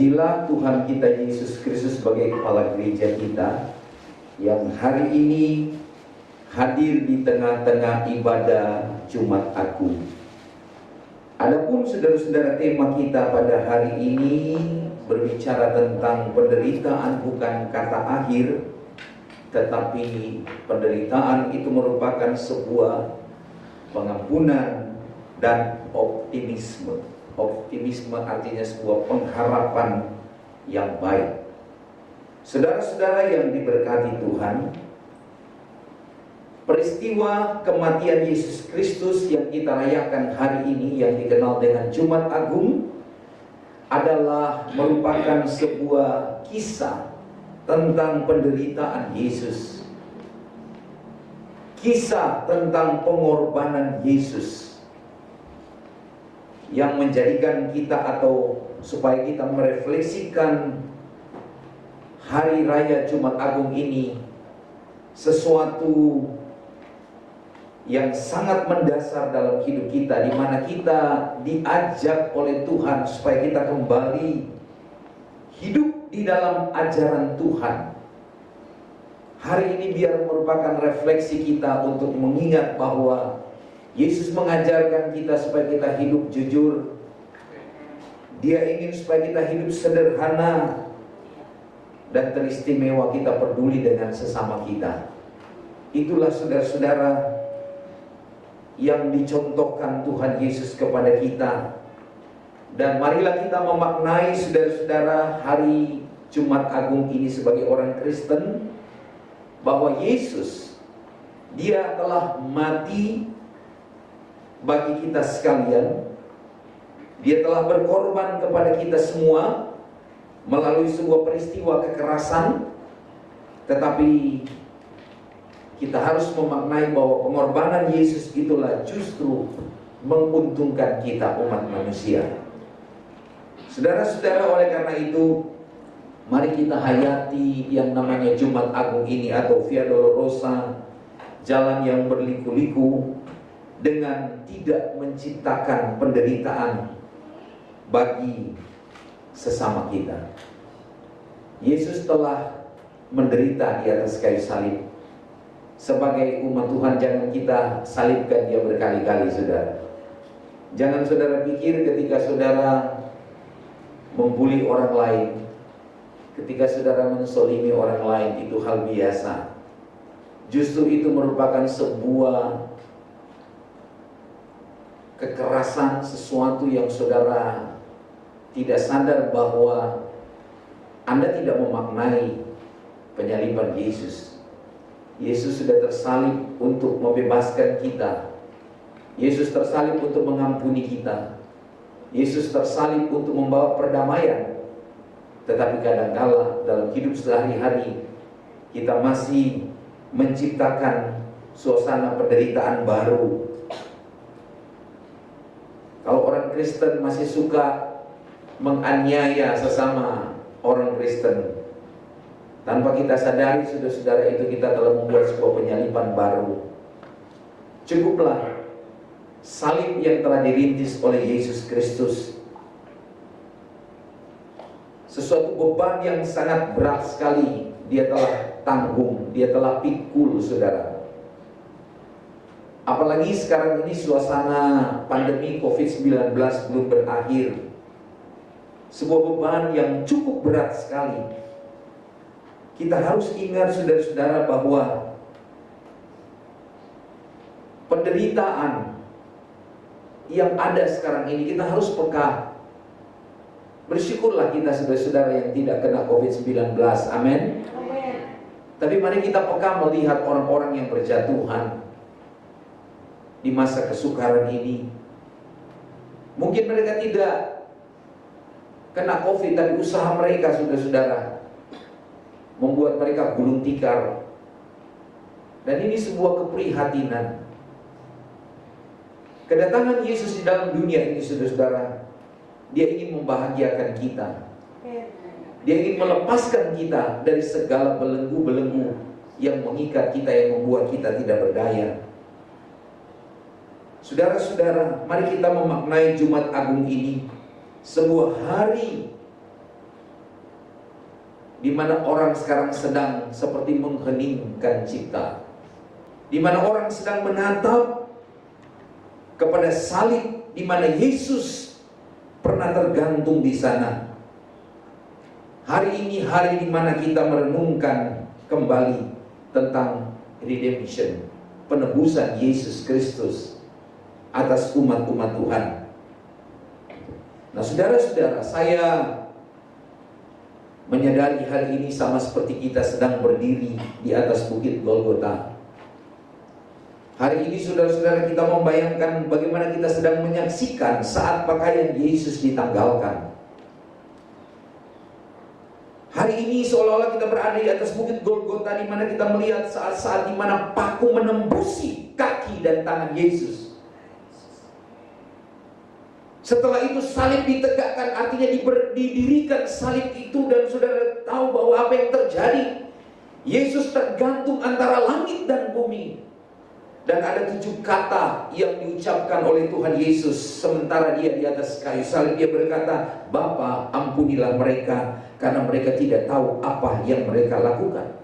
Terpujilah Tuhan kita Yesus Kristus sebagai kepala gereja kita, yang hari ini hadir di tengah-tengah ibadah Jumat Agung. Adapun saudara-saudara, tema kita pada hari ini berbicara tentang penderitaan bukan kata akhir, tetapi penderitaan itu merupakan sebuah pengampunan dan optimisme. Optimisme artinya sebuah pengharapan yang baik. Saudara-saudara yang diberkati Tuhan, peristiwa kematian Yesus Kristus yang kita rayakan hari ini, yang dikenal dengan Jumat Agung, adalah merupakan sebuah kisah tentang penderitaan Yesus, kisah tentang pengorbanan Yesus, yang menjadikan kita, atau supaya kita merefleksikan hari raya Jumat Agung ini sesuatu yang sangat mendasar dalam hidup kita, di mana kita diajak oleh Tuhan supaya kita kembali hidup di dalam ajaran Tuhan. Hari ini biar merupakan refleksi kita untuk mengingat bahwa Yesus mengajarkan kita supaya kita hidup jujur. Dia ingin supaya kita hidup sederhana dan teristimewa, kita peduli dengan sesama kita. Itulah saudara-saudara yang dicontohkan Tuhan Yesus kepada kita. Dan marilah kita memaknai saudara-saudara hari Jumat Agung ini sebagai orang Kristen, bahwa Yesus, Dia telah mati bagi kita sekalian. Dia telah berkorban kepada kita semua melalui sebuah peristiwa kekerasan. Tetapi kita harus memaknai bahwa pengorbanan Yesus itulah justru menguntungkan kita, umat manusia. Saudara-saudara, oleh karena itu, mari kita hayati yang namanya Jumat Agung ini, atau Via Dolorosa, jalan yang berliku-liku, dengan tidak menciptakan penderitaan bagi sesama kita. Yesus telah menderita di atas kayu salib. Sebagai umat Tuhan, jangan kita salibkan Dia berkali-kali, saudara. Jangan saudara pikir ketika saudara membuli orang lain, ketika saudara mensolimi orang lain, itu hal biasa. Justru itu merupakan sebuah kekerasan, sesuatu yang saudara tidak sadar bahwa Anda tidak memaknai penyaliban Yesus. Yesus sudah tersalib untuk membebaskan kita. Yesus tersalib untuk mengampuni kita. Yesus tersalib untuk membawa perdamaian. Tetapi kadangkala dalam hidup sehari-hari kita masih menciptakan suasana penderitaan baru. Kalau orang Kristen masih suka menganiaya sesama orang Kristen, tanpa kita sadari, saudara-saudara, itu kita telah membuat sebuah penyaliban baru. Cukuplah salib yang telah dirintis oleh Yesus Kristus. Sesuatu beban yang sangat berat sekali Dia telah tanggung, Dia telah pikul, saudara. Apalagi sekarang ini suasana pandemi COVID-19 belum berakhir. Sebuah beban yang cukup berat sekali. Kita harus ingat, saudara-saudara, bahwa penderitaan yang ada sekarang ini, kita harus peka. Bersyukurlah kita, saudara-saudara, yang tidak kena COVID-19. Amin. Tapi mari kita peka melihat orang-orang yang berjatuhan di masa kesukaran ini. Mungkin mereka tidak kena COVID, tapi usaha mereka, saudara-saudara, membuat mereka gulung tikar. Dan ini sebuah keprihatinan. Kedatangan Yesus di dalam dunia ini, saudara-saudara, Dia ingin membahagiakan kita. Dia ingin melepaskan kita dari segala belenggu-belenggu yang mengikat kita, yang membuat kita tidak berdaya. Saudara-saudara, mari kita memaknai Jumat Agung ini sebuah hari di mana orang sekarang sedang seperti mengheningkan cipta, di mana orang sedang menatap kepada salib, di mana Yesus pernah tergantung di sana. Hari ini hari di mana kita merenungkan kembali tentang redemption, penebusan Yesus Kristus atas umat-umat Tuhan. Nah, saudara-saudara, saya menyadari hari ini sama seperti kita sedang berdiri di atas bukit Golgota. Hari ini saudara-saudara, kita membayangkan bagaimana kita sedang menyaksikan saat pakaian Yesus ditanggalkan. Hari ini seolah-olah kita berada di atas bukit Golgota, di mana kita melihat saat-saat di mana paku menembusi kaki dan tangan Yesus. Setelah itu salib ditegakkan, artinya didirikan salib itu, dan saudara tahu bahwa apa yang terjadi? Yesus tergantung antara langit dan bumi. Dan ada 7 kata yang diucapkan oleh Tuhan Yesus sementara dia di atas kayu salib. Dia berkata, "Bapa, ampunilah mereka, karena mereka tidak tahu apa yang mereka lakukan."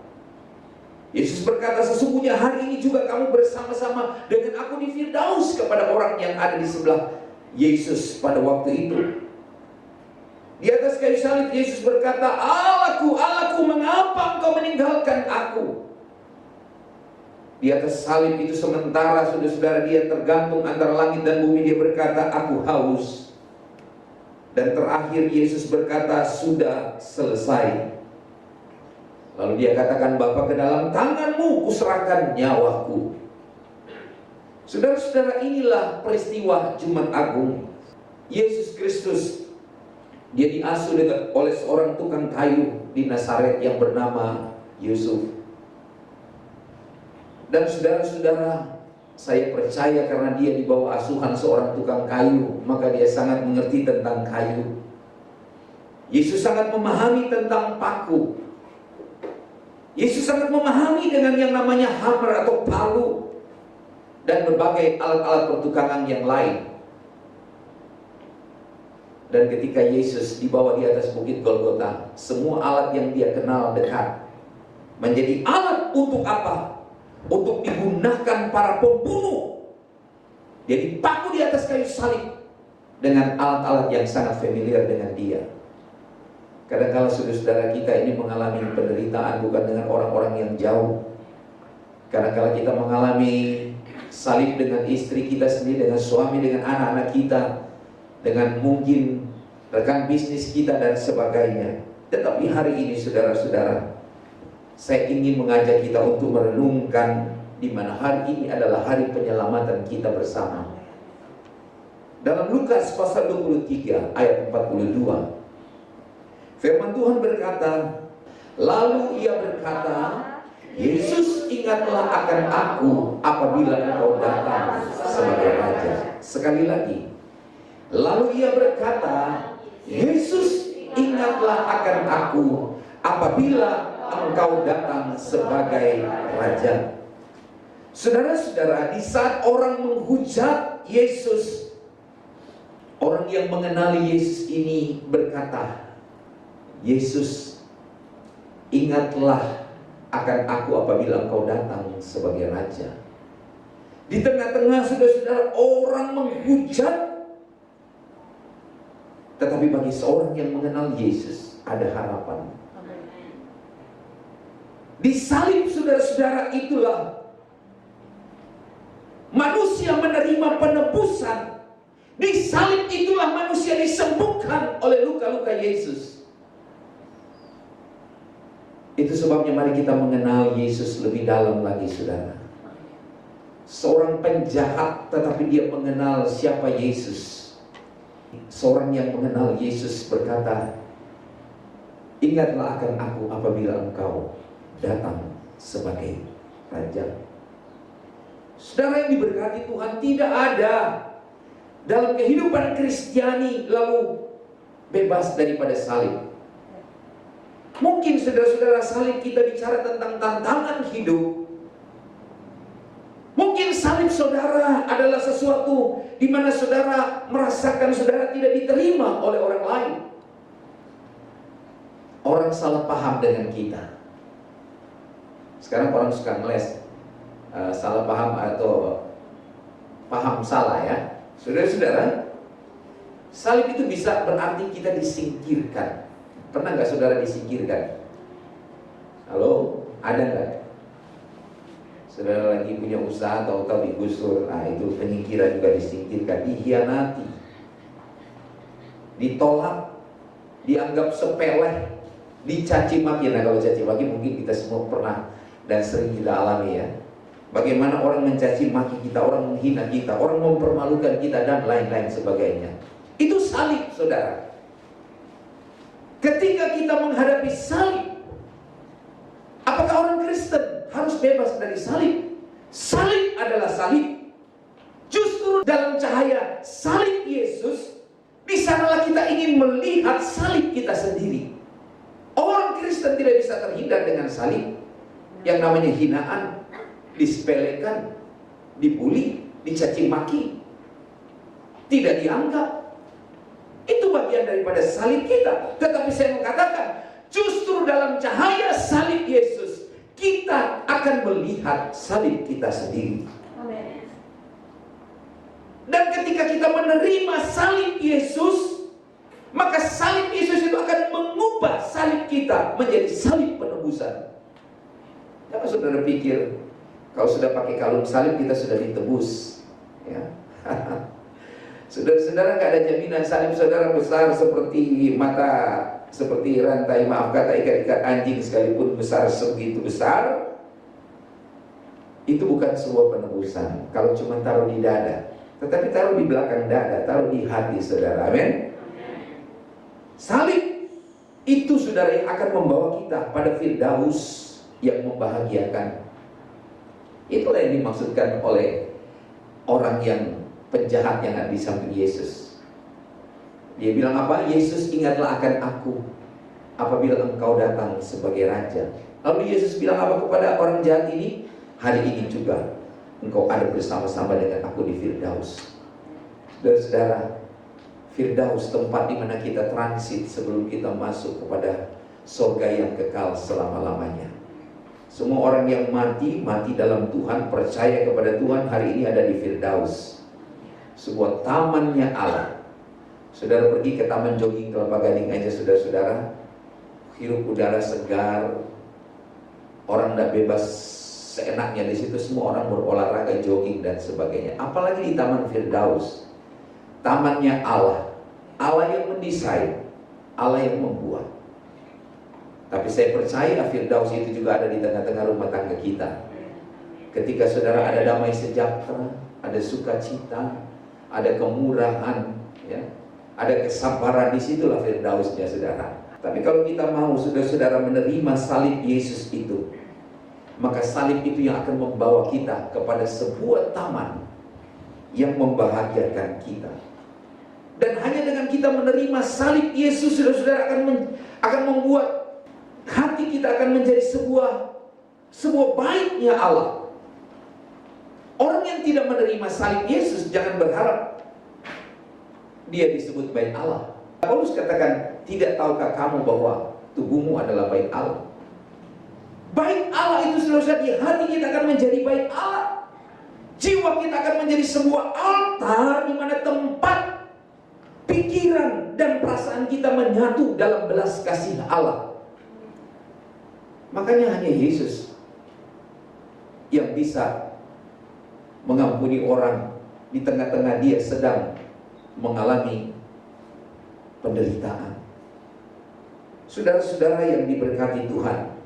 Yesus berkata, "Sesungguhnya hari ini juga kamu bersama-sama dengan aku di Firdaus," kepada orang yang ada di sebelah Yesus pada waktu itu. Di atas kayu salib Yesus berkata, "Allahku, Allahku, mengapa engkau meninggalkan aku?" Di atas salib itu sementara saudara-saudara dia tergantung antara langit dan bumi, dia berkata, "Aku haus." Dan terakhir Yesus berkata, "Sudah selesai." Lalu dia katakan, "Bapa, ke dalam tanganmu kuserahkan nyawaku." Saudara-saudara, inilah peristiwa Jumat Agung. Yesus Kristus, dia diasuh oleh seorang tukang kayu di Nazaret yang bernama Yusuf. Dan saudara-saudara, saya percaya karena dia di bawah asuhan seorang tukang kayu, maka dia sangat mengerti tentang kayu. Yesus sangat memahami tentang paku. Yesus sangat memahami dengan yang namanya hammer atau palu dan berbagai alat-alat pertukangan yang lain. Dan ketika Yesus dibawa di atas bukit Golgota, semua alat yang dia kenal dekat menjadi alat untuk apa? Untuk digunakan para pembunuh. Dia dipaku di atas kayu salib dengan alat-alat yang sangat familiar dengan dia. Kadang-kala saudara-saudara kita ini mengalami penderitaan bukan dengan orang-orang yang jauh. Kadang-kala kita mengalami salib dengan istri kita sendiri, dengan suami, dengan anak-anak kita, dengan mungkin rekan bisnis kita dan sebagainya. Tetapi hari ini saudara-saudara, saya ingin mengajak kita untuk merenungkan di mana hari ini adalah hari penyelamatan kita bersama. Dalam Lukas pasal 23 ayat 42, firman Tuhan berkata, "Lalu ia berkata, Yesus, ingatlah akan aku apabila engkau datang sebagai Raja." Sekali lagi, lalu ia berkata, "Yesus, ingatlah akan aku apabila engkau datang sebagai Raja." Saudara-saudara, di saat orang menghujat Yesus, orang yang mengenali Yesus ini berkata, "Yesus, ingatlah akan aku apabila engkau datang sebagai Raja." Di tengah-tengah saudara-saudara orang menghujat, tetapi bagi seorang yang mengenal Yesus ada harapan. Di salib saudara-saudara itulah manusia menerima penebusan. Di salib itulah manusia disembuhkan oleh luka-luka Yesus. Itu sebabnya mari kita mengenal Yesus lebih dalam lagi, saudara. Seorang penjahat tetapi dia mengenal siapa Yesus. Seorang yang mengenal Yesus berkata, "Ingatlah akan aku apabila engkau datang sebagai Raja." Saudara yang diberkati Tuhan, tidak ada dalam kehidupan Kristiani lalu bebas daripada salib. Mungkin saudara-saudara salib kita bicara tentang tantangan hidup. Mungkin salib saudara adalah sesuatu di mana saudara merasakan saudara tidak diterima oleh orang lain. Orang orang salah paham dengan kita. Sekarang orang suka ngeles salah paham atau paham salah ya. Saudara-saudara, salib itu bisa berarti kita disingkirkan. Pernah nggak saudara disingkirkan? Halo, ada nggak? Saudara lagi punya usaha, tahu-tahu digusur. Nah, itu penyingkiran juga, disingkirkan, dikhianati, ditolak, dianggap sepele, dicaci maki. Nah, kalau caci maki mungkin kita semua pernah dan sering kita alami ya. Bagaimana orang mencaci maki kita, orang menghina kita, orang mempermalukan kita dan lain-lain sebagainya. Itu salib, saudara. Ketika kita menghadapi salib, apakah orang Kristen harus bebas dari salib? Salib adalah salib. Justru dalam cahaya salib Yesus, di sanalah kita ingin melihat salib kita sendiri. Orang Kristen tidak bisa terhindar dengan salib. Yang namanya hinaan, disepelekan, dibully, dicaci maki, tidak dianggap. Itu bagian daripada salib kita. Tetapi saya mengatakan, justru dalam cahaya salib Yesus, kita akan melihat salib kita sendiri. Amen. Dan ketika kita menerima salib Yesus, maka salib Yesus itu akan mengubah salib kita menjadi salib penebusan. Jangan saudara pikir kalau sudah pakai kalung salib kita sudah ditebus, ya. Saudara-saudara, nggak ada jaminan salib saudara besar seperti seperti rantai, maaf kata, ikat-ikat anjing sekalipun besar sebegitu besar, itu bukan sebuah penebusan. Kalau cuma taruh di dada, tetapi taruh di belakang dada, taruh di hati saudara, amin. Salib itu saudara yang akan membawa kita pada Firdaus yang membahagiakan. Itulah yang dimaksudkan oleh orang yang penjahat yang ada di samping Yesus. Dia bilang apa? Yesus, ingatlah akan aku apabila engkau datang sebagai raja. Lalu Yesus bilang apa kepada orang jahat ini? Hari ini juga engkau ada bersama-sama dengan aku di Firdaus. Saudara, Firdaus tempat di mana kita transit sebelum kita masuk kepada surga yang kekal selama-lamanya. Semua orang yang mati dalam Tuhan, percaya kepada Tuhan, hari ini ada di Firdaus, sebuah tamannya Allah. Saudara pergi ke taman jogging Kelapa Gading aja, saudara-saudara, hirup udara segar, orang tidak bebas seenaknya di situ, semua orang berolahraga, jogging dan sebagainya. Apalagi di taman Firdaus, tamannya Allah, Allah yang mendesain, Allah yang membuat. Tapi saya percaya Firdaus itu juga ada di tengah-tengah rumah tangga kita. Ketika saudara ada damai sejahtera, ada sukacita, ada kemurahan, ya, ada kesabaran, disitulah Firdausnya saudara. Tapi kalau kita mau saudara-saudara menerima salib Yesus itu, maka salib itu yang akan membawa kita kepada sebuah taman yang membahagiakan kita. Dan hanya dengan kita menerima salib Yesus, saudara-saudara akan membuat hati kita akan menjadi sebuah baiknya Allah. Orang yang tidak menerima salib Yesus, jangan berharap dia disebut baik Allah. Paulus katakan, tidak tahukah kamu bahwa tubuhmu adalah baik Allah? Baik Allah itu saudara, di hati kita akan menjadi baik Allah. Jiwa kita akan menjadi sebuah altar di mana tempat pikiran dan perasaan kita menyatu dalam belas kasih Allah. Makanya hanya Yesus yang bisa mengampuni orang di tengah-tengah dia sedang mengalami penderitaan. Saudara-saudara yang diberkati Tuhan,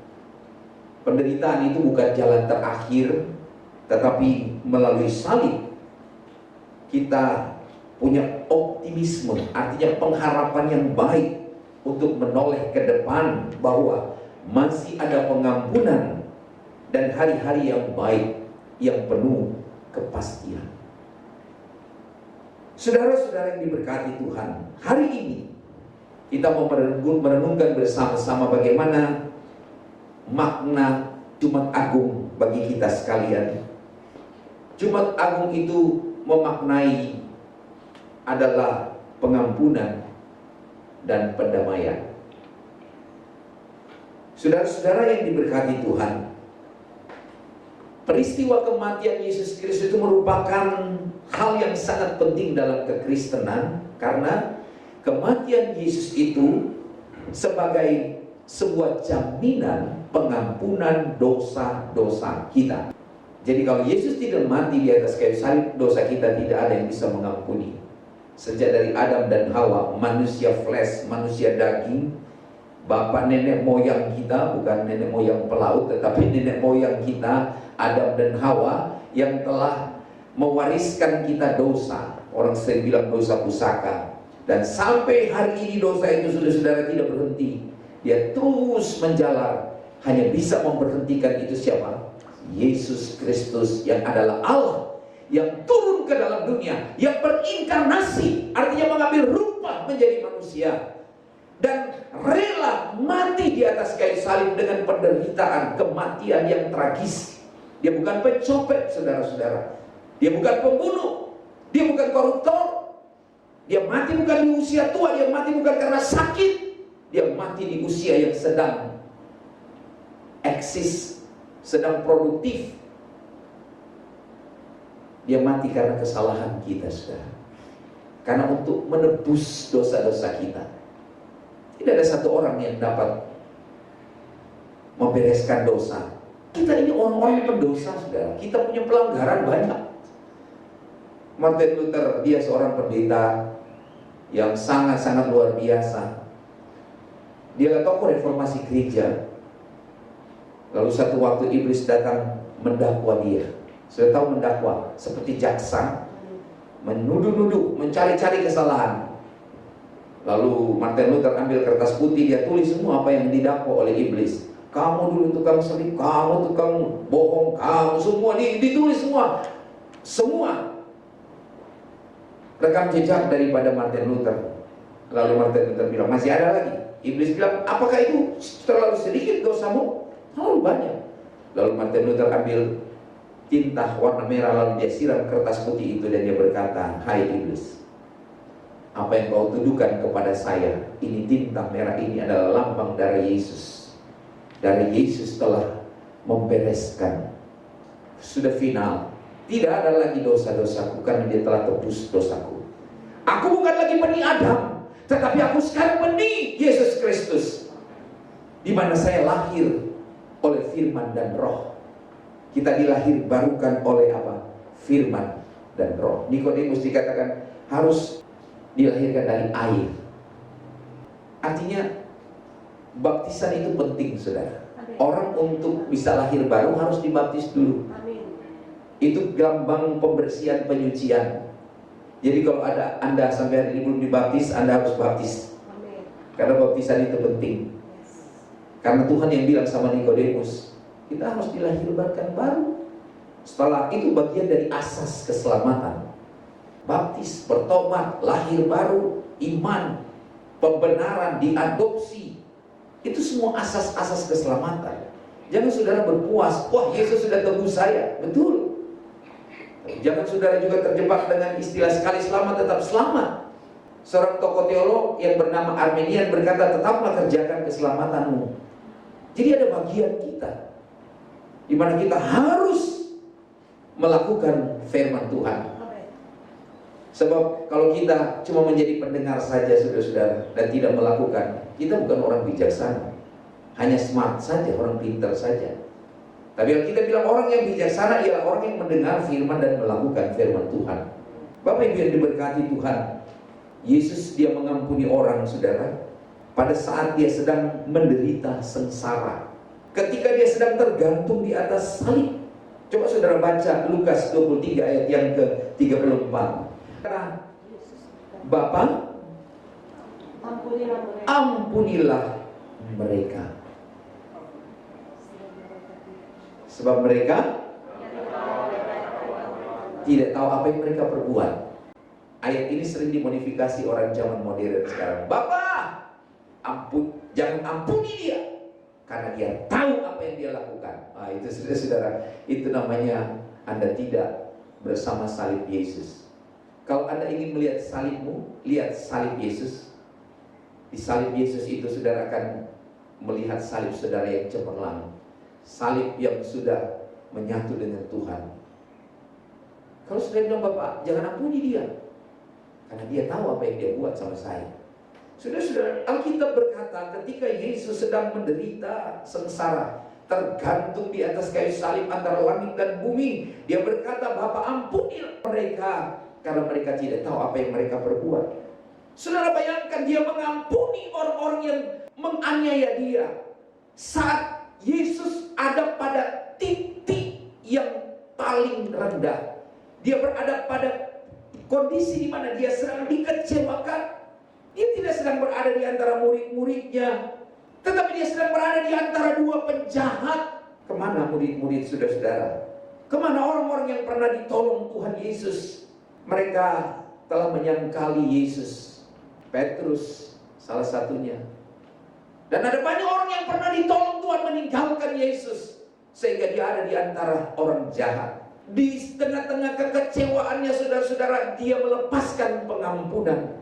penderitaan itu bukan jalan terakhir, tetapi melalui salib kita punya optimisme, artinya pengharapan yang baik untuk menoleh ke depan bahwa masih ada pengampunan dan hari-hari yang baik yang penuh kepastian. Saudara-saudara yang diberkati Tuhan, hari ini kita mau merenungkan bersama-sama bagaimana makna Jumat Agung bagi kita sekalian. Jumat Agung itu memaknai adalah pengampunan dan pendamaian. Saudara-saudara yang diberkati Tuhan, peristiwa kematian Yesus Kristus itu merupakan hal yang sangat penting dalam kekristenan, karena kematian Yesus itu sebagai sebuah jaminan pengampunan dosa-dosa kita. Jadi kalau Yesus tidak mati di atas kayu salib, dosa kita tidak ada yang bisa mengampuni. Sejak dari Adam dan Hawa, manusia flesh, manusia daging, bapak nenek moyang kita, bukan nenek moyang pelaut, tetapi nenek moyang kita, Adam dan Hawa, yang telah mewariskan kita dosa. Orang sering bilang dosa pusaka. Dan sampai hari ini dosa itu, saudara-saudara, tidak berhenti. Dia terus menjalar. Hanya bisa memberhentikan itu siapa? Yesus Kristus, yang adalah Allah, yang turun ke dalam dunia, yang berinkarnasi, artinya mengambil rupa menjadi manusia, dan rela mati di atas kayu salib dengan penderitaan kematian yang tragis. Dia bukan pencopet, saudara-saudara. Dia bukan pembunuh. Dia bukan koruptor. Dia mati bukan di usia tua. Dia mati bukan karena sakit. Dia mati di usia yang sedang eksis, sedang produktif. Dia mati karena kesalahan kita, saudara. Karena untuk menebus dosa-dosa kita. Tidak ada satu orang yang dapat membereskan dosa. Kita ini orang-orang pendosa, saudara. Kita punya pelanggaran banyak. Martin Luther, dia seorang pendeta yang sangat-sangat luar biasa. Dia tokoh reformasi gereja. Lalu satu waktu iblis datang mendakwa dia. Sudah tahu mendakwa, seperti jaksa, menuduh-nuduh, mencari-cari kesalahan. Lalu Martin Luther ambil kertas putih, dia tulis semua apa yang didakwa oleh iblis. Kamu dulu tukang selingkuh, kamu tukang bohong, kamu semua ditulis semua. Semua rekam jejak daripada Martin Luther. Lalu Martin Luther bilang, masih ada lagi. Iblis bilang, apakah itu terlalu sedikit dosamu? Terlalu banyak. Lalu Martin Luther ambil tinta warna merah, lalu dia siram kertas putih itu, dan dia berkata, hai iblis, apa yang kau tuduhkan kepada saya, ini tinta merah ini adalah lambang darah Yesus. Darah Yesus telah membereskan. Sudah final. Tidak ada lagi dosa-dosaku, karena dia telah tebus dosaku. Aku bukan lagi benih Adam, tetapi aku sekarang benih Yesus Kristus, di mana saya lahir oleh firman dan roh. Kita dilahir barukan oleh apa? Firman dan roh. Nikodemus dikatakan harus dilahirkan dari air. Artinya baptisan itu penting, saudara. Orang untuk bisa lahir baru harus dibaptis dulu. Itu lambang pembersihan, penyucian. Jadi kalau ada Anda sampai hari ini belum dibaptis, Anda harus baptis. Karena baptisan itu penting. Karena Tuhan yang bilang sama Nikodemus, kita harus dilahirkan baru. Setelah itu bagian dari asas keselamatan. Baptis, bertobat, lahir baru, iman, pembenaran, diadopsi. Itu semua asas-asas keselamatan. Jangan saudara berpuas, wah Yesus sudah tebus saya. Betul. Jangan saudara juga terjebak dengan istilah sekali selamat tetap selamat. Seorang tokoh teolog yang bernama Arminian berkata, tetaplah kerjakan keselamatanmu. Jadi ada bagian kita, di mana kita harus melakukan firman Tuhan. Sebab kalau kita cuma menjadi pendengar saja, saudara-saudara, dan tidak melakukan, kita bukan orang bijaksana. Hanya smart saja, orang pintar saja. Tapi kalau kita bilang orang yang bijaksana ialah orang yang mendengar firman dan melakukan firman Tuhan. Bapak Ibu yang diberkati Tuhan, Yesus dia mengampuni orang, saudara, pada saat dia sedang menderita sengsara. Ketika dia sedang tergantung di atas salib. Coba saudara baca Lukas 23 ayat yang ke-34. Bapa, ampunilah mereka, sebab mereka tidak tahu apa yang mereka perbuat. Ayat ini sering dimodifikasi orang zaman modern sekarang. Bapa, jangan ampuni dia, karena dia tahu apa yang dia lakukan. Itu saudara, itu namanya Anda tidak bersama salib Yesus. Kalau Anda ingin melihat salibmu, lihat salib Yesus. Di salib Yesus itu saudara akan melihat salib saudara yang cemerlang, salib yang sudah menyatu dengan Tuhan. Kalau saudara bilang, Bapak jangan ampuni dia, karena dia tahu apa yang dia buat sama saya. Saudara-saudara, Alkitab berkata ketika Yesus sedang menderita sengsara, tergantung di atas kayu salib antara langit dan bumi, dia berkata, Bapa ampuni mereka, karena mereka tidak tahu apa yang mereka perbuat. Saudara bayangkan, dia mengampuni orang-orang yang menganiaya dia. Saat Yesus ada pada titik yang paling rendah, dia berada pada kondisi di mana dia sedang dikecewakan. Dia tidak sedang berada di antara murid-muridnya, tetapi dia sedang berada di antara dua penjahat. Kemana murid-murid saudara-saudara? Kemana orang-orang yang pernah ditolong Tuhan Yesus? Mereka telah menyangkali Yesus. Petrus salah satunya. Dan ada banyak orang yang pernah ditolong Tuhan meninggalkan Yesus, sehingga dia ada di antara orang jahat. Di tengah-tengah kekecewaannya saudara-saudara, dia melepaskan pengampunan.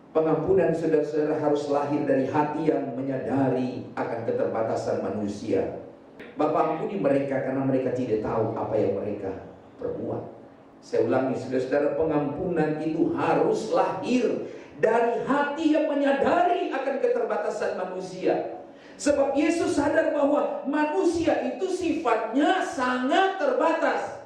Pengampunan saudara-saudara harus lahir dari hati yang menyadari akan keterbatasan manusia. Bapa ampuni mereka karena mereka tidak tahu apa yang mereka perbuat. Saya ulangi saudara-saudara, pengampunan itu harus lahir dari hati yang menyadari akan keterbatasan manusia. Sebab Yesus sadar bahwa manusia itu sifatnya sangat terbatas.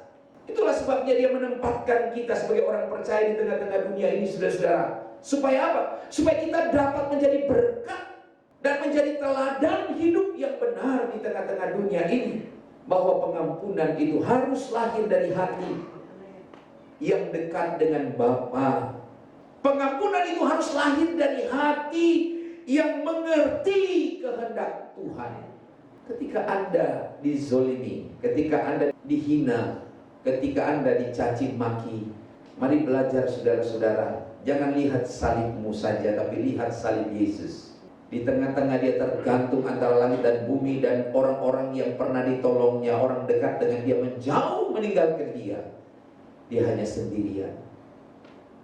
Itulah sebabnya dia menempatkan kita sebagai orang percaya di tengah-tengah dunia ini saudara-saudara. Supaya apa? Supaya kita dapat menjadi berkat dan menjadi teladan hidup yang benar di tengah-tengah dunia ini. Bahwa pengampunan itu harus lahir dari hati yang dekat dengan Bapa. Pengampunan itu harus lahir dari hati yang mengerti kehendak Tuhan. Ketika Anda dizolimi, ketika Anda dihina, ketika Anda dicaci maki, mari belajar saudara-saudara. Jangan lihat salibmu saja, tapi lihat salib Yesus. Di tengah-tengah dia tergantung antara langit dan bumi, dan orang-orang yang pernah ditolongnya, orang dekat dengan dia menjauh meninggalkan dia. Dia hanya sendirian,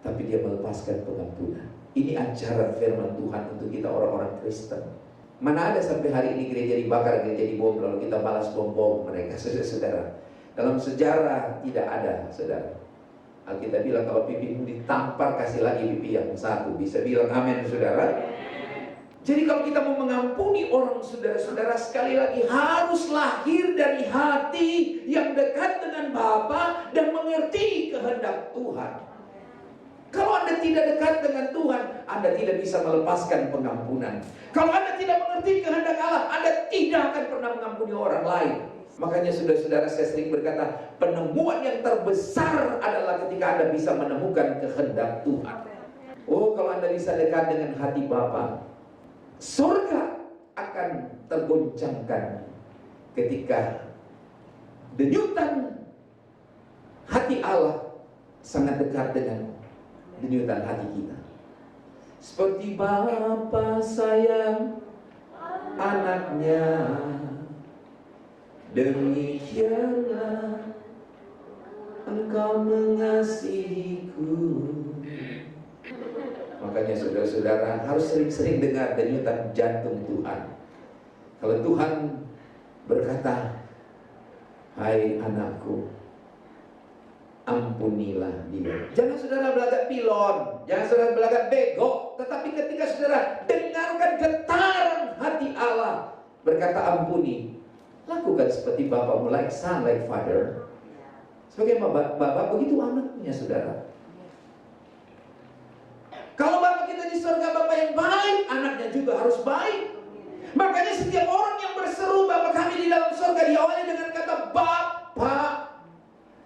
tapi dia melepaskan pengampunan. Ini ajaran firman Tuhan untuk kita orang-orang Kristen. Mana ada sampai hari ini gereja dibakar, gereja dibom, lalu kita balas bom-bom mereka, saudara-saudara. Dalam sejarah tidak ada, saudara. Alkitab bilang kalau pipimu ditampar, kasih lagi pipi yang satu. Bisa bilang amin saudara? Jadi kalau kita mau mengampuni orang saudara-saudara, sekali lagi harus lahir dari hati yang dekat dengan Bapa dan mengerti kehendak Tuhan. Kalau Anda tidak dekat dengan Tuhan, Anda tidak bisa melepaskan pengampunan. Kalau Anda tidak mengerti kehendak Allah, Anda tidak akan pernah mengampuni orang lain. Makanya saudara-saudara, saya sering berkata, penemuan yang terbesar adalah ketika Anda bisa menemukan kehendak Tuhan. Oh, kalau Anda bisa dekat dengan hati Bapa, surga akan tergoncangkan ketika denyutan hati Allah sangat dekat dengan denyutan hati kita. Seperti Bapa sayang anaknya, demikianlah Engkau mengasihiku. Makanya saudara-saudara harus sering-sering dengar denyutan jantung Tuhan. Kalau Tuhan berkata, hai anakku, ampunilah dia. Jangan saudara belajar pilon, jangan saudara belajar bego. Tetapi ketika saudara dengarkan getaran hati Allah berkata ampuni, lakukan seperti Bapamu, like son, like father. Sebagai Bapak, begitu anaknya saudara. Kalau Bapak kita di surga Bapak yang baik, anaknya juga harus baik. Makanya setiap orang yang berseru Bapa kami di dalam surga diawali dengan kata Bapa.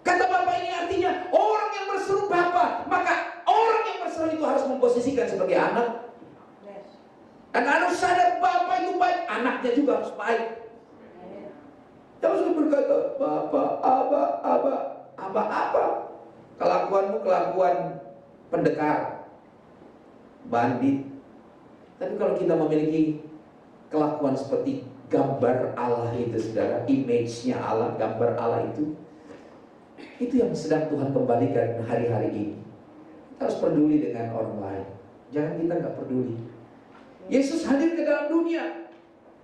Kata Bapa ini artinya orang yang berseru Bapa. Maka orang yang berseru itu harus memposisikan sebagai anak. Dan harus sadar Bapa itu baik, anaknya juga harus baik. Jangan sudah berkata Bapa, Aba. Kelakuanmu kelakuan pendekar, bandit. Tapi kalau kita memiliki kelakuan seperti gambar Allah itu saudara, image-nya Allah, gambar Allah itu yang sedang Tuhan kembalikan hari-hari ini. Kita harus peduli dengan orang lain. Jangan kita nggak peduli. Yesus hadir ke dalam dunia.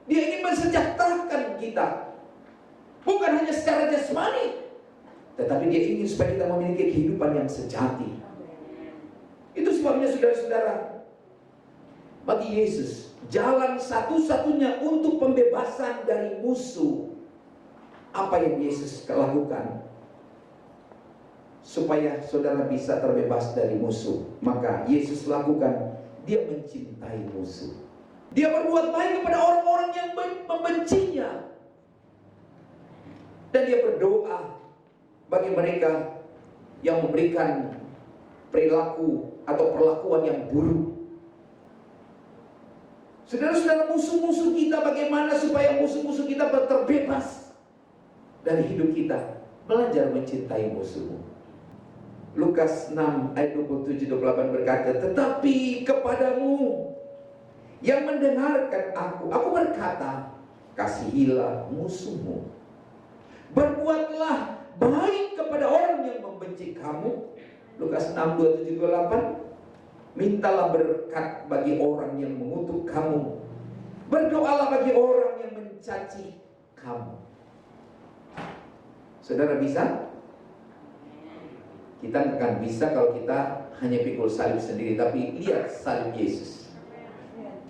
Dia ingin mensejahterakan kita. Bukan hanya secara jasmani, tetapi dia ingin supaya kita memiliki kehidupan yang sejati. Itu sebabnya saudara-saudara, bagi Yesus, jalan satu-satunya untuk pembebasan dari musuh. Apa yang Yesus lakukan supaya saudara bisa terbebas dari musuh? Maka Yesus lakukan, dia mencintai musuh. Dia berbuat baik kepada orang-orang yang membencinya. Dan dia berdoa bagi mereka yang memberikan perilaku atau perlakuan yang buruk. Saudara-saudara, musuh-musuh kita, bagaimana supaya musuh-musuh kita terbebas dari hidup kita? Belajar mencintai musuhmu. Lukas 6 ayat 27-28 berkata, tetapi kepadamu yang mendengarkan aku berkata, kasihilah musuhmu, berbuatlah baik kepada orang yang membenci kamu. Lukas 6, 27-28. Mintalah berkat bagi orang yang mengutuk kamu, berdoalah bagi orang yang mencaci kamu. Saudara bisa? Kita akan bisa kalau kita hanya pikul salib sendiri, tapi lihat salib Yesus.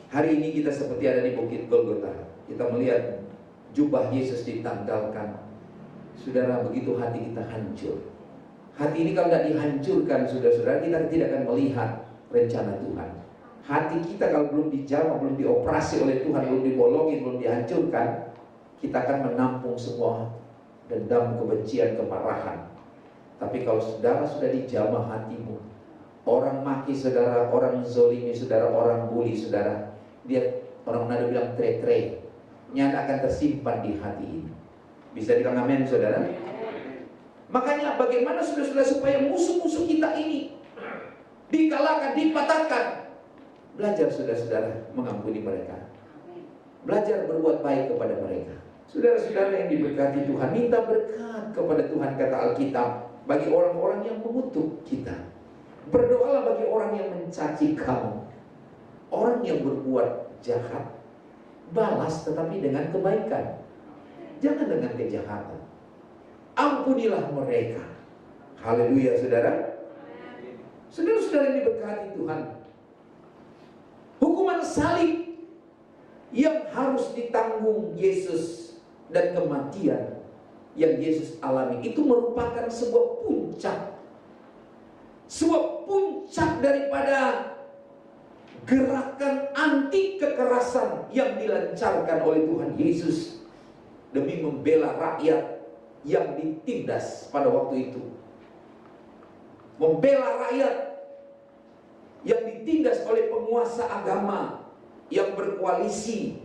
Hari ini kita seperti ada di Bukit Golgota. Kita melihat jubah Yesus ditanggalkan. Saudara, begitu hati kita hancur. Hati ini kalau tidak dihancurkan, saudara-saudara, kita tidak akan melihat rencana Tuhan. Hati kita kalau belum dijamah, belum dioperasi oleh Tuhan, belum dibolongin, belum dihancurkan, kita akan menampung semua dendam, kebencian, kemarahan. Tapi kalau saudara sudah dijamah hatimu, orang maki saudara, orang zolimi saudara, orang bully saudara, dia, orang Manado bilang tre-tre, nyata akan tersimpan di hati ini. Bisa bilang amin saudara? Makanya bagaimana saudara-saudara supaya musuh-musuh kita ini dikalahkan, dipatahkan? Belajar saudara-saudara mengampuni mereka, belajar berbuat baik kepada mereka. Saudara-saudara yang diberkati Tuhan, minta berkat kepada Tuhan, kata Alkitab, bagi orang-orang yang mengutuk kita. Berdoalah bagi orang yang mencaci kamu. Orang yang berbuat jahat, balas tetapi dengan kebaikan, jangan dengan kejahatan. Ampunilah mereka. Haleluya saudara. Saudara-saudara yang diberkati Tuhan, hukuman salib yang harus ditanggung Yesus dan kematian yang Yesus alami itu merupakan sebuah puncak daripada gerakan anti kekerasan yang dilancarkan oleh Tuhan Yesus demi membela rakyat yang ditindas pada waktu itu. Membela rakyat yang ditindas oleh penguasa agama yang berkoalisi,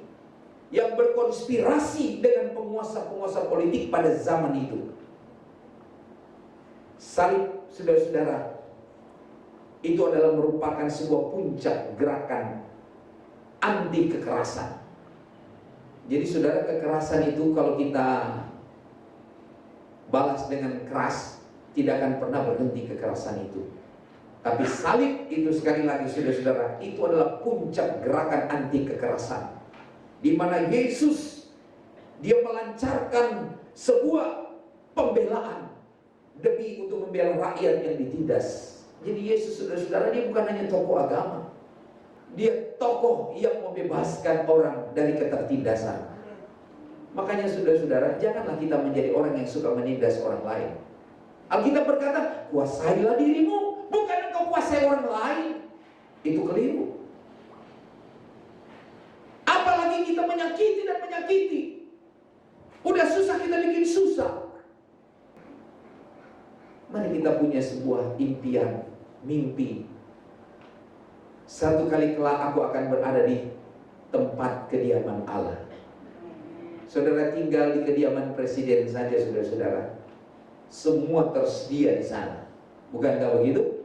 yang berkonspirasi dengan penguasa-penguasa politik pada zaman itu. Salib, saudara-saudara, itu adalah merupakan sebuah puncak gerakan anti kekerasan. Jadi saudara, kekerasan itu kalau kita balas dengan keras, tidak akan pernah berhenti kekerasan itu. Tapi salib itu, sekali lagi saudara-saudara, itu adalah puncak gerakan anti kekerasan, di mana Yesus, dia melancarkan sebuah pembelaan demi untuk membela rakyat yang ditindas. Jadi Yesus, saudara-saudara, dia bukan hanya tokoh agama, dia tokoh yang membebaskan orang dari ketertindasan. Makanya saudara-saudara, janganlah kita menjadi orang yang suka menindas orang lain. Alkitab berkata, kuasailah dirimu, bukan engkau kuasai orang lain. Itu keliru. Apalagi kita menyakiti dan menyakiti. Udah susah kita bikin susah. Mari kita punya sebuah impian, mimpi. Satu kali kelak aku akan berada di tempat kediaman Allah. Saudara, tinggal di kediaman presiden saja, saudara-saudara, semua tersedia di sana. Bukankah begitu?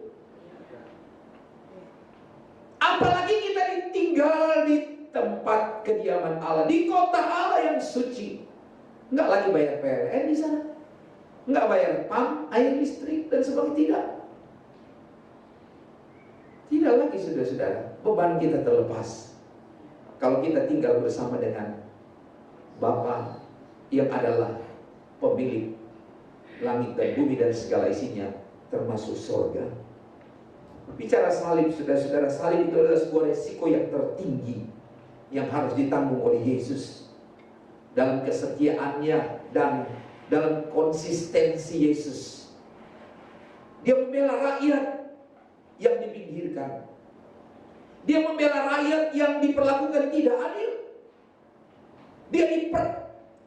Apalagi kita tinggal di tempat kediaman Allah, di kota Allah yang suci. Enggak lagi bayar PLN di sana, enggak bayar PAM, air listrik dan sebagainya. Tidak lagi saudara-saudara, beban kita terlepas kalau kita tinggal bersama dengan Bapa yang adalah pemilik langit dan bumi dan segala isinya, termasuk surga. Bicara salib, saudara-saudara, salib itu adalah sebuah resiko yang tertinggi yang harus ditanggung oleh Yesus dalam kesetiaannya dan dalam konsistensi Yesus. Dia membela rakyat yang dipinggirkan. Dia membela rakyat yang diperlakukan tidak adil.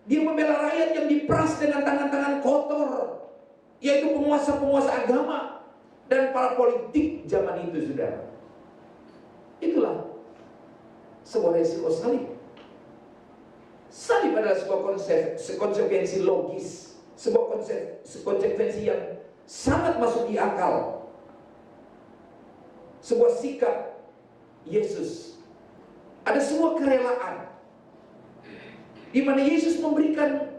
Dia membela rakyat yang diperas dengan tangan-tangan kotor, yaitu penguasa-penguasa agama dan para politik zaman itu, saudara. Itulah sebuah resiko salib. Salib adalah sebuah konsekuensi logis, sebuah konsekuensi yang sangat masuk di akal. Sebuah sikap Yesus. Ada sebuah kerelaan di mana Yesus memberikan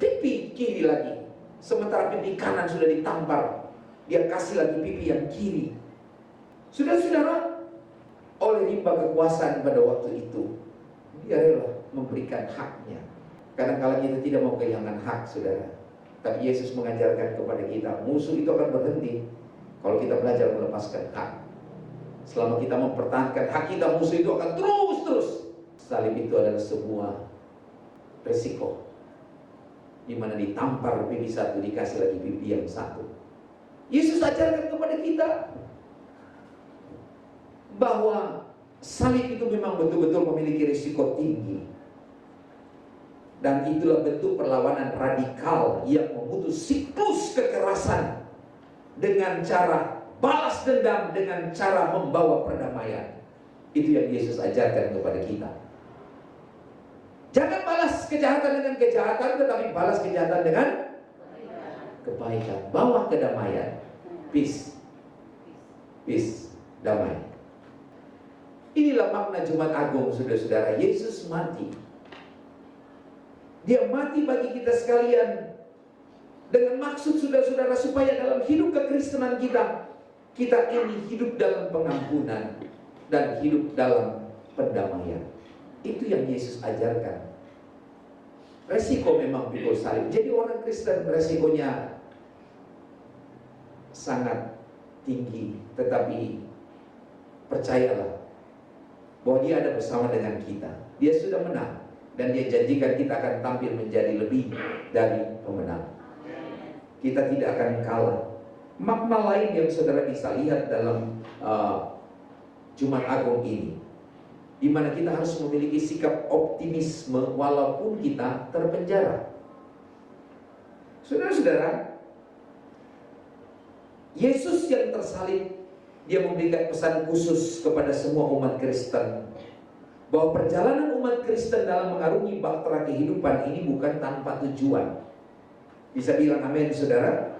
pipi kiri lagi, sementara pipi kanan sudah ditampar. Dia kasih lagi pipi yang kiri. Saudara-saudara, oleh rimba kekuasaan pada waktu itu, dia rela memberikan haknya. Kadang-kala kita tidak mau kehilangan hak, saudara. Tapi Yesus mengajarkan kepada kita, musuh itu akan berhenti kalau kita belajar melepaskan hak. Selama kita mempertahankan hak kita, musuh itu akan terus. Salib itu adalah sebuah resiko, di mana ditampar pipi satu, dikasih lagi pipi yang satu. Yesus ajarkan kepada kita bahwa salib itu memang betul-betul memiliki risiko tinggi. Dan itulah bentuk perlawanan radikal yang memutus siklus kekerasan dengan cara balas dendam, dengan cara membawa perdamaian. Itu yang Yesus ajarkan kepada kita. Jangan balas kejahatan dengan kejahatan, tetapi balas kejahatan dengan kebaikan. Bawa kedamaian. Peace. Peace. Damai. Inilah makna Jumat Agung, saudara-saudara. Yesus mati. Dia mati bagi kita sekalian dengan maksud, saudara-saudara, supaya dalam hidup kekristenan kita ini hidup dalam pengampunan dan hidup dalam pendamaian. Itu yang Yesus ajarkan. Resiko memang pikul salib. Jadi orang Kristen resikonya sangat tinggi. Tetapi percayalah bahwa dia ada bersama dengan kita. Dia sudah menang. Dan dia janjikan kita akan tampil menjadi lebih dari pemenang. Kita tidak akan kalah. Makna lain yang saudara bisa lihat dalam Jumat Agung ini, di mana kita harus memiliki sikap optimisme walaupun kita terpenjara. Saudara-saudara, Yesus yang tersalib, dia memberikan pesan khusus kepada semua umat Kristen, bahwa perjalanan umat Kristen dalam mengarungi bahtera kehidupan ini bukan tanpa tujuan. Bisa bilang amin, saudara?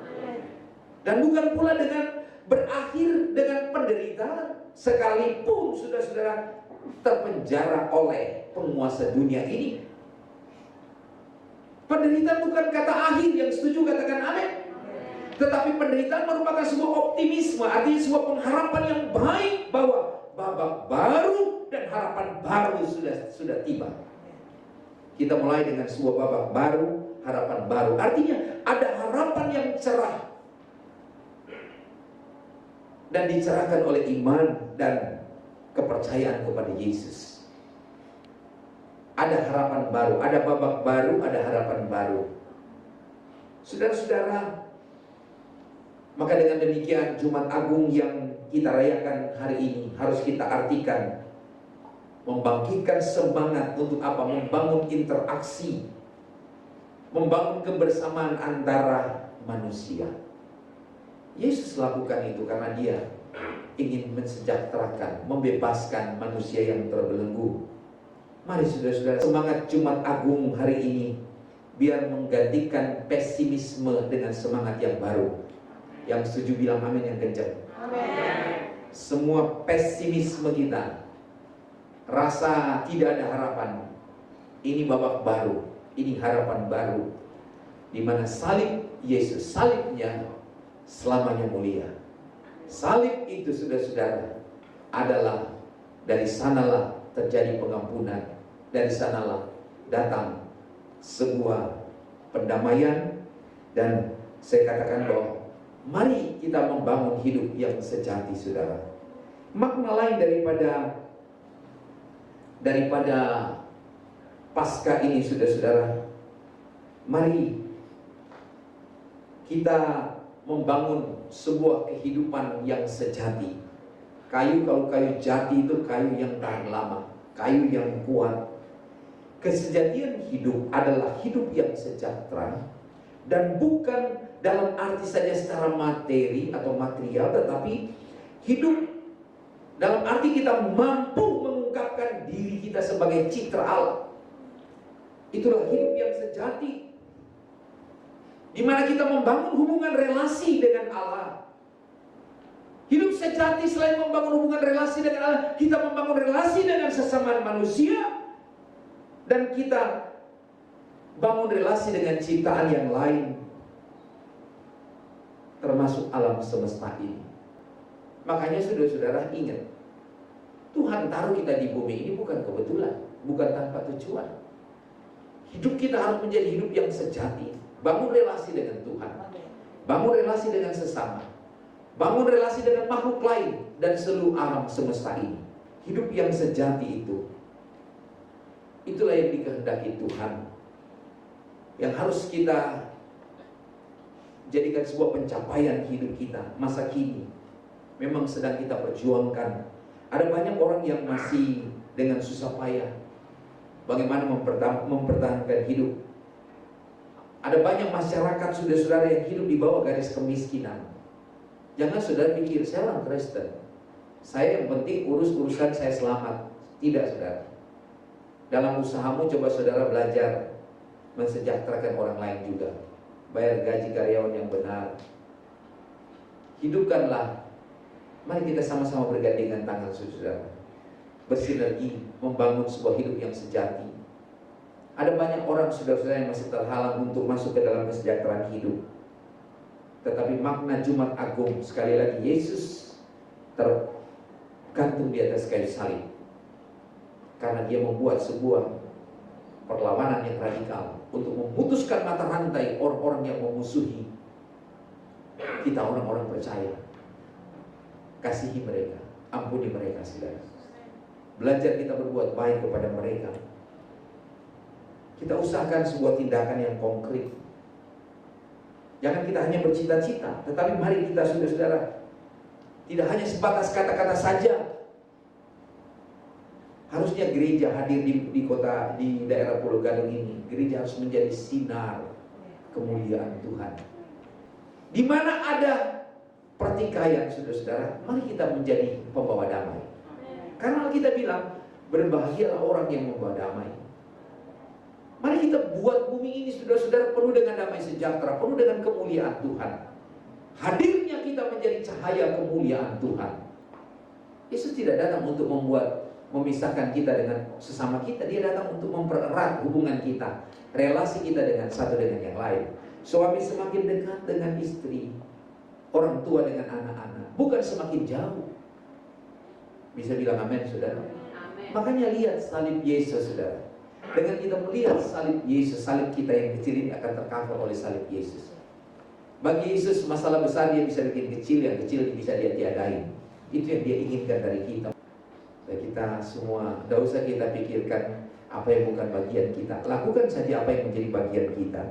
Dan bukan pula dengan berakhir dengan penderitaan, sekalipun saudara-saudara terpenjara oleh penguasa dunia ini. Penderitaan bukan kata akhir. Yang setuju katakan amin. Tetapi penderitaan merupakan sebuah optimisme, artinya sebuah pengharapan yang baik bahwa babak baru dan harapan baru sudah tiba. Kita mulai dengan sebuah babak baru, harapan baru. Artinya ada harapan yang cerah dan dicerahkan oleh iman dan kepercayaan kepada Yesus. Ada harapan baru, ada babak baru, ada harapan baru. Saudara-saudara, maka dengan demikian Jumat Agung yang kita rayakan hari ini harus kita artikan membangkitkan semangat untuk apa? Membangun interaksi, membangun kebersamaan antara manusia. Yesus lakukan itu karena dia ingin mensejahterakan, membebaskan manusia yang terbelenggu. Mari saudara-saudara, semangat Jumat Agung hari ini biar menggantikan pesimisme dengan semangat yang baru. Yang setuju bilang amin yang kencang. Amin. Semua pesimisme kita, rasa tidak ada harapan, ini babak baru, ini harapan baru, di mana salib Yesus, salibnya selamanya mulia. Salib itu, saudara-saudara, adalah dari sanalah terjadi pengampunan, dari sanalah datang sebuah pendamaian. Dan saya katakan bahwa mari kita membangun hidup yang sejati, saudara. Makna lain daripada Paskah ini, saudara-saudara, mari kita membangun sebuah kehidupan yang sejati. Kalau kayu jati itu kayu yang tahan lama, kayu yang kuat. Kesejatian hidup adalah hidup yang sejahtera, dan bukan dalam arti saja secara materi atau material, tetapi hidup dalam arti kita mampu mengungkapkan diri kita sebagai citra Allah. Itulah hidup yang sejati, di mana kita membangun hubungan relasi dengan Allah. Hidup sejati selain membangun hubungan relasi dengan Allah, kita membangun relasi dengan sesama manusia, dan kita bangun relasi dengan ciptaan yang lain, termasuk alam semesta ini. Makanya saudara-saudara ingat, Tuhan taruh kita di bumi ini bukan kebetulan, bukan tanpa tujuan. Hidup kita harus menjadi hidup yang sejati. Bangun relasi dengan Tuhan, bangun relasi dengan sesama, bangun relasi dengan makhluk lain dan seluruh alam semesta ini. Hidup yang sejati itulah yang dikehendaki Tuhan, yang harus kita jadikan sebuah pencapaian hidup kita masa kini. Memang sedang kita perjuangkan. Ada banyak orang yang masih dengan susah payah bagaimana mempertahankan hidup. Ada banyak masyarakat, saudara-saudara, yang hidup di bawah garis kemiskinan. Jangan saudara pikir, saya orang Kristen, saya yang penting urusan saya selamat. Tidak, saudara. Dalam usahamu coba saudara belajar mensejahterakan orang lain juga. Bayar gaji karyawan yang benar. Hidupkanlah. Mari kita sama-sama bergandengan tangan, saudara, bersinergi membangun sebuah hidup yang sejati. Ada banyak orang, saudara-saudara, yang masih terhalang untuk masuk ke dalam kesejahteraan hidup. Tetapi makna Jumat Agung, sekali lagi, Yesus tergantung di atas kayu salib, karena dia membuat sebuah perlawanan yang radikal untuk memutuskan mata rantai orang-orang yang memusuhi kita, orang-orang percaya. Kasihi mereka, ampuni mereka, saudara. Belajar kita berbuat baik kepada mereka. Kita usahakan sebuah tindakan yang konkret. Jangan kita hanya bercita-cita, tetapi mari kita, saudara-saudara, tidak hanya sebatas kata-kata saja. Harusnya gereja hadir di kota, di daerah Pulau Gadung ini. Gereja harus menjadi sinar kemuliaan Tuhan. Di mana ada pertikaian, saudara-saudara, mari kita menjadi pembawa damai. Karena kita bilang, berbahagialah orang yang membawa damai. Mari kita buat bumi ini, saudara-saudara, penuh dengan damai sejahtera, penuh dengan kemuliaan Tuhan. Hadirnya kita menjadi cahaya kemuliaan Tuhan. Yesus tidak datang untuk memisahkan kita dengan sesama kita. Dia datang untuk mempererat hubungan kita, relasi kita dengan satu dengan yang lain. Suami semakin dekat dengan istri, orang tua dengan anak-anak, bukan semakin jauh. Bisa bilang amin, saudara? Amen. Makanya lihat salib Yesus, saudara. Dengan kita melihat salib Yesus, salib kita yang kecil ini akan tercover oleh salib Yesus. Bagi Yesus masalah besar dia bisa bikin kecil, yang kecil bisa dia tiadain. Itu yang dia inginkan dari kita. Dan kita semua, tidak usah kita pikirkan apa yang bukan bagian kita. Lakukan saja apa yang menjadi bagian kita.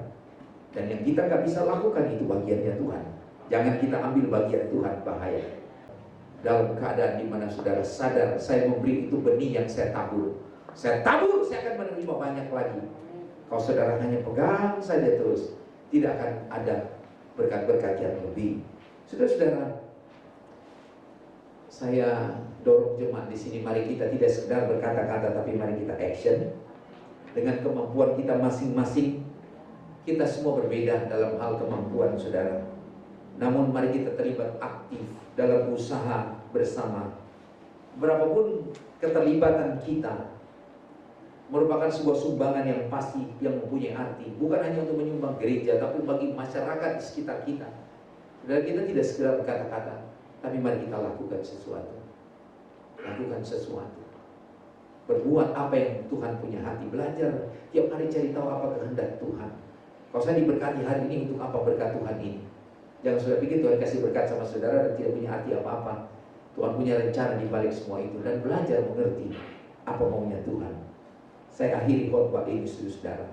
Dan yang kita nggak bisa lakukan itu bagiannya Tuhan. Jangan kita ambil bagian Tuhan, bahaya. Dalam keadaan di mana saudara sadar, saya memberi itu benih yang saya tabur. Saya tabur, saya akan menerima banyak lagi. Kalau saudara hanya pegang saja terus, tidak akan ada berkat-berkat yang lebih. Saudara-saudara, saya dorong jemaat di sini, mari kita tidak sekedar berkata-kata, tapi mari kita action. Dengan kemampuan kita masing-masing, kita semua berbeda dalam hal kemampuan, saudara. Namun mari kita terlibat aktif dalam usaha bersama. Berapapun keterlibatan kita merupakan sebuah sumbangan yang pasti, yang mempunyai arti. Bukan hanya untuk menyumbang gereja, tapi bagi masyarakat di sekitar kita. Dan kita tidak sekedar berkata-kata, tapi mari kita lakukan sesuatu. Lakukan sesuatu. berbuat apa yang Tuhan punya hati, belajar tiap hari cari tahu apa kehendak Tuhan. Kalau saya diberkati hari ini, untuk apa berkat Tuhan ini? Jangan sudah pikir Tuhan kasih berkat sama saudara dan tidak punya hati apa-apa. Tuhan punya rencana di balik semua itu, dan belajar mengerti apa maunya Tuhan. Saya akhiri khotbah ini, saudara.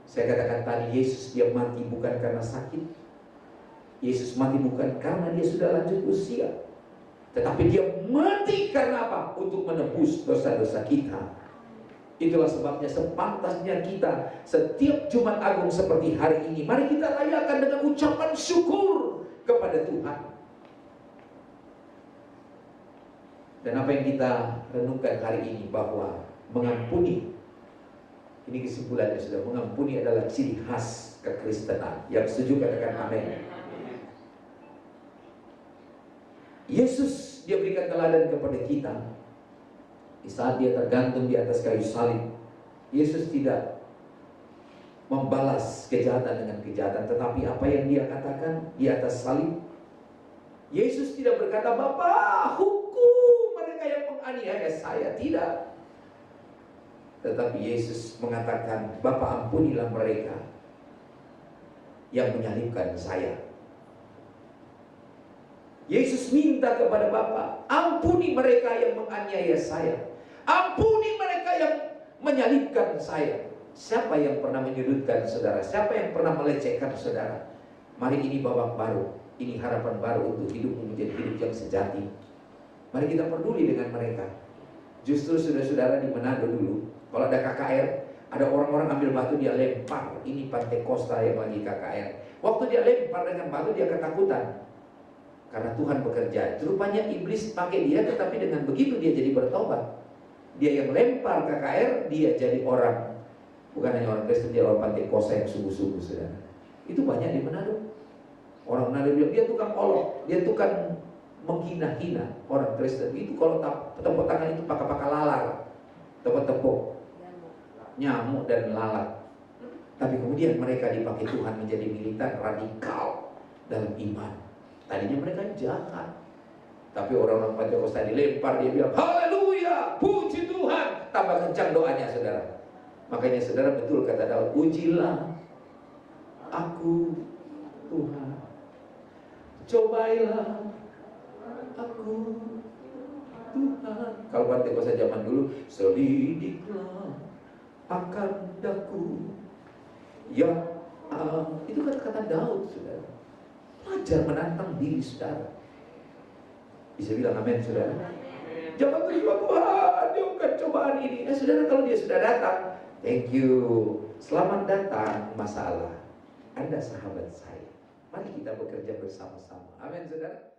Saya katakan tadi, Yesus dia mati bukan karena sakit. Yesus mati bukan karena dia sudah lanjut usia, tetapi dia mati karena apa? Untuk menebus dosa-dosa kita. Itulah sebabnya sepantasnya kita setiap Jumat Agung seperti hari ini, mari kita rayakan dengan ucapan syukur kepada Tuhan. Dan apa yang kita renungkan hari ini, bahwa mengampuni, ini kesimpulannya sudah, mengampuni adalah ciri khas kekristenan. Yang setuju katakan amin. Yesus dia berikan teladan kepada kita. Di saat dia tergantung di atas kayu salib, Yesus tidak membalas kejahatan dengan kejahatan, tetapi apa yang dia katakan di atas salib, Yesus tidak berkata, "Bapa, hukum mereka yang menganiaya saya." Tidak. Tetapi Yesus mengatakan, "Bapa, ampunilah mereka yang menyalibkan saya." Yesus minta kepada Bapa, "Ampuni mereka yang menganiaya saya. Ampuni mereka yang menyalibkan saya." Siapa yang pernah menyudutkan saudara? Siapa yang pernah melecehkan saudara? Mari, ini babak baru. Ini harapan baru untuk hidupmu menjadi hidup yang sejati. Mari kita peduli dengan mereka. Justru saudara-saudara di Manado dulu, kalau ada KKR, ada orang-orang ambil batu dia lempar. Ini Pantai Costa yang lagi KKR. Waktu dia lempar dengan batu, dia ketakutan. Karena Tuhan bekerja. Rupanya iblis pakai dia, tetapi dengan begitu dia jadi bertobat. Dia yang lempar KKR, dia jadi orang, bukan hanya orang Kristen, dia orang Pantai Costa yang sungguh-sungguh, saudara. Itu banyak di Manado. Orang Manado bilang, dia tukang olok, dia tukang menghina-hina orang Kristen. Itu kalau tepuk tangan itu pakai lalar, tepuk-tepuk nyamuk dan lalat. Tapi kemudian mereka dipakai Tuhan menjadi militan radikal dalam iman. Tadinya mereka jahat, tapi orang-orang Pantai Costa dilempar, dia bilang, "Haleluya, puji Tuhan." Tambah kencang doanya, saudara. Makanya saudara, betul kata Daud, "Ujilah aku Tuhan, cobailah aku Tuhan." Kalau Pantai Costa zaman dulu, "Selidiklah akan daku ya." Itu kata-kata Daud, saudara. Belajar menantang diri saudara. Bisa bilang amin, saudara? Jangan terima, "Tuhan, jauhkan cobaan ini." Saudara, kalau dia sudah datang, thank you, selamat datang masalah, Anda sahabat saya. Mari kita bekerja bersama-sama. Amin, saudara.